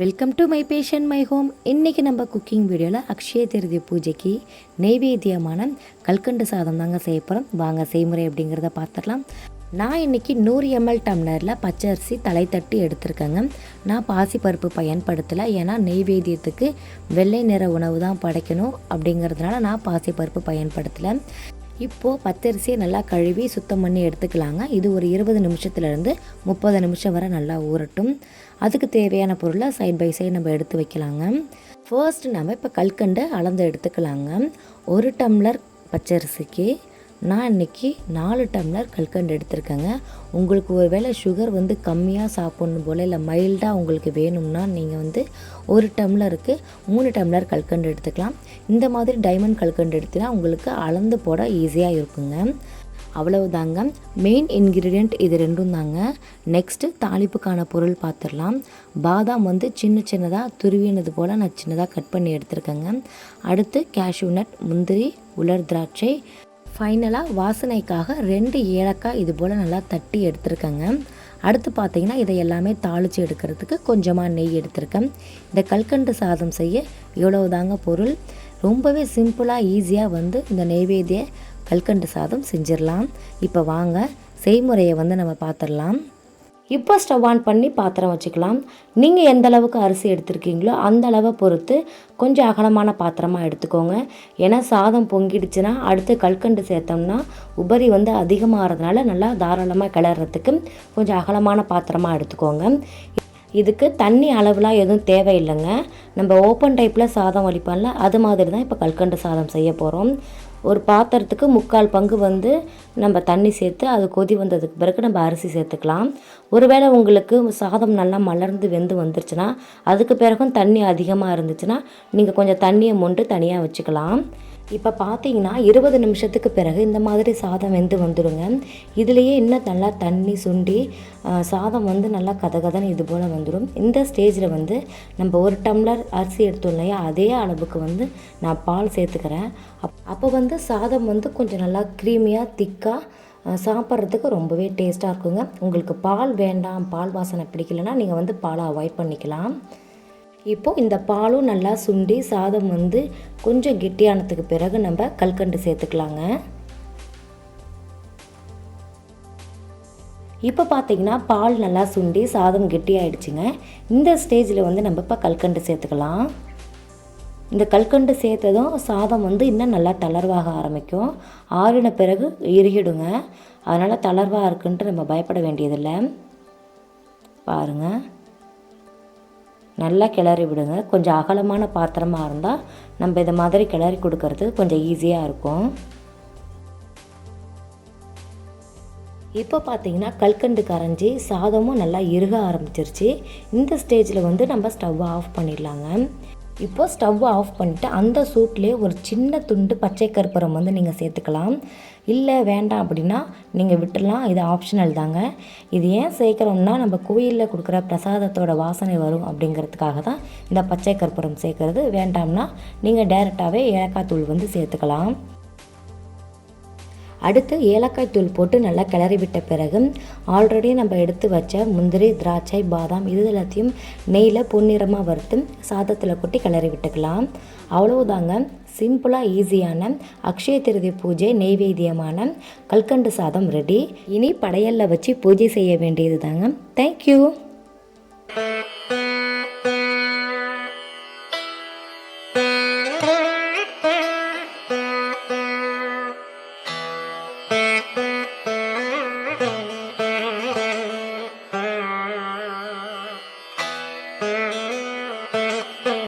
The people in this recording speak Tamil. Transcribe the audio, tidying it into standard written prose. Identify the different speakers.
Speaker 1: Welcome to my passion my home. இன்றைக்கி நம்ம குக்கிங் வீடியோவில் அக்ஷய திருதி பூஜைக்கு நெய்வேத்தியமான கல்கண்டு சாதம் தாங்க செய்ய போகிறோம். வாங்க செய்முறை அப்படிங்கிறத பார்த்துடலாம். நான் இன்றைக்கி 100 ml டம்ளரில் பச்சை அரிசி தலை தட்டி எடுத்திருக்கேங்க. நான் பாசிப்பருப்பு பயன்படுத்தலை, ஏன்னா நெய்வேத்தியத்துக்கு வெள்ளை நிற உணவு தான் படைக்கணும் அப்படிங்கிறதுனால நான் பாசிப்பருப்பு பயன்படுத்தலை. இப்போது பச்சரிசியை நல்லா கழுவி சுத்தம் பண்ணி எடுத்துக்கலாங்க. இது ஒரு 20 நிமிஷத்துலேருந்து 30 நிமிஷம் வரை நல்லா ஊறட்டும். அதுக்கு தேவையான பொருளை சைட் பை சைடு நம்ம எடுத்து வைக்கலாங்க. ஃபர்ஸ்ட் நம்ம இப்போ கல்கண்டை அளந்து எடுத்துக்கலாங்க. 1 டம்ளர் பச்சரிசிக்கு நான் இன்றைக்கி 4 டம்ளர் கல்கண்டு எடுத்துருக்கேங்க. உங்களுக்கு ஒரு வேளை சுகர் கம்மியாக சாப்பிட்ணும் போல், இல்லை மைல்டாக உங்களுக்கு வேணும்னா நீங்கள் 1 டம்ளருக்கு 3 டம்ளர் கல்கண்டு எடுத்துக்கலாம். இந்த மாதிரி டைமண்ட் கல்கண்டு எடுத்தினா உங்களுக்கு அளந்து போட ஈஸியாக இருக்குங்க. அவ்வளவுதாங்க. மெயின் இன்க்ரீடியண்ட் இது ரெண்டும் தாங்க. நெக்ஸ்ட்டு தாளிப்புக்கான பொருள் பார்த்துடலாம். பாதாம் சின்ன சின்னதாக துருவினது போல் நான் சின்னதாக கட் பண்ணி எடுத்துருக்கேங்க. அடுத்து கேஷ்யூ நட், முந்திரி, உலர் திராட்சை, ஃபைனலாக வாசனைக்காக 2 ஏலக்காய் இது போல் நல்லா தட்டி எடுத்துருக்கேங்க. அடுத்து பார்த்திங்கன்னா இதை எல்லாமே தாளித்து எடுக்கிறதுக்கு கொஞ்சமாக நெய் எடுத்திருக்கேன். இந்த கல்கண்டு சாதம் செய்ய இவ்வளவுதாங்க பொருள். ரொம்பவே சிம்பிளாக ஈஸியாக இந்த நெய்வேத்திய கல்கண்டு சாதம் செஞ்சிடலாம். இப்போ வாங்க செய்முறையை நம்ம பார்த்துடலாம். இப்போ ஸ்டவ் ஆன் பண்ணி பாத்திரம் வச்சுக்கலாம். நீங்கள் எந்த அளவுக்கு அரிசி எடுத்துருக்கீங்களோ அந்த அளவை பொறுத்து கொஞ்சம் அகலமான பாத்திரமாக எடுத்துக்கோங்க. ஏன்னா சாதம் பொங்கிடுச்சுன்னா அடுத்து கல்கண்டு சேர்த்தோம்னா உபரி அதிகமாகிறதுனால நல்லா தாராளமாக கிளறதுக்கு கொஞ்சம் அகலமான பாத்திரமாக எடுத்துக்கோங்க. இதுக்கு தண்ணி அளவுலாம் எதுவும் தேவையில்லைங்க. நம்ம ஓப்பன் டைப்பில் சாதம் வடிப்போம்ல, அது மாதிரி தான் இப்போ கல்கண்டு சாதம் செய்ய போகிறோம். ஒரு பாத்திரத்துக்கு 3/4 பங்கு நம்ம தண்ணி சேர்த்து அது கொதி வந்ததுக்கு பிறகு நம்ம அரிசி சேர்த்துக்கலாம். ஒருவேளை உங்களுக்கு சாதம் நல்லா மலர்ந்து வெந்து வந்துருச்சுன்னா, அதுக்கு பிறகும் தண்ணி அதிகமாக இருந்துச்சுன்னா நீங்கள் கொஞ்சம் தண்ணியை மொண்டு தனியாக வச்சுக்கலாம். இப்போ பார்த்தீங்கன்னா 20 நிமிஷத்துக்கு பிறகு இந்த மாதிரி சாதம் வெந்து வந்துடுங்க. இதுலேயே இன்னும் நல்லா தண்ணி சுண்டி சாதம் நல்லா கதகதன்னு இது போல் வந்துடும். இந்த ஸ்டேஜில் நம்ம 1 டம்ளர் அரிசி எடுத்தோம் இல்லையா, அதே அளவுக்கு நான் பால் சேர்த்துக்கிறேன். அப்போ சாதம் கொஞ்சம் நல்லா க்ரீமியாக திக்காக சாப்பிட்றதுக்கு ரொம்பவே டேஸ்ட்டாக இருக்குங்க. உங்களுக்கு பால் வேண்டாம், பால் வாசனை பிடிக்கலைன்னா நீங்கள் பாலை அவாய்ட் பண்ணிக்கலாம். இப்போது இந்த பாலும் நல்லா சுண்டி சாதம் கொஞ்சம் கெட்டியானதுக்கு பிறகு நம்ம கல்கண்டு சேர்த்துக்கலாங்க. இப்போ பார்த்திங்கன்னா பால் நல்லா சுண்டி சாதம் கெட்டியாயிடுச்சுங்க. இந்த ஸ்டேஜில் நம்ம இப்போ கல்கண்டு சேர்த்துக்கலாம். இந்த கல்கண்டு சேர்த்ததும் சாதம் இன்னும் நல்லா தளர்வாக ஆரம்பிக்கும். ஆறின பிறகு இறுகிடுங்க. அதனால் தளர்வாக இருக்குன்ட்டு நம்ம பயப்பட வேண்டியதில்லை. பாருங்கள், நல்லா கிளறி விடுங்க. கொஞ்சம் அகலமான பாத்திரமாக இருந்தால் நம்ம இதை மாதிரி கிளறி கொடுக்கறது கொஞ்சம் ஈஸியாக இருக்கும். இப்போ பார்த்தீங்கன்னா கல்கண்டு கரைஞ்சி சாதமும் நல்லா இறுக ஆரம்பிச்சிருச்சு. இந்த ஸ்டேஜில் நம்ம ஸ்டவ்வை ஆஃப் பண்ணிடலாங்க. இப்போ ஸ்டவ்வை ஆஃப் பண்ணிவிட்டு அந்த சூட்லேயே ஒரு சின்ன துண்டு பச்சை கற்பூரம் நீங்கள் சேர்த்துக்கலாம். இல்லை வேண்டாம் அப்படின்னா நீங்கள் விட்டுடலாம். இது ஆப்ஷனல் தாங்க. இது ஏன் சேர்க்குறோம்னா நம்ம கோயிலில் கொடுக்குற பிரசாதத்தோட வாசனை வரும் அப்படிங்கிறதுக்காக தான் இந்த பச்சை கற்பூரம் சேர்க்குறது. வேண்டாம்னா நீங்கள் டைரெக்டாகவே ஏலக்காய் தூள் சேர்த்துக்கலாம். அடுத்து ஏலக்காய் தூள் போட்டு நல்லா கிளறி விட்ட பிறகு ஆல்ரெடி நம்ம எடுத்து வச்ச முந்திரி, திராட்சை, பாதாம் இது எல்லாத்தையும் நெய்யில் பொன்னிறமாக வறுத்து சாதத்தில் கொட்டி கிளறி விட்டுக்கலாம். அவ்வளவுதாங்க. சிம்பிளாக ஈஸியான அக்ஷய திருதி பூஜை நெய்வேத்தியமான கல்கண்டு சாதம் ரெடி. இனி படையலில் வச்சு பூஜை செய்ய வேண்டியது தாங்க. தேங்க்யூ.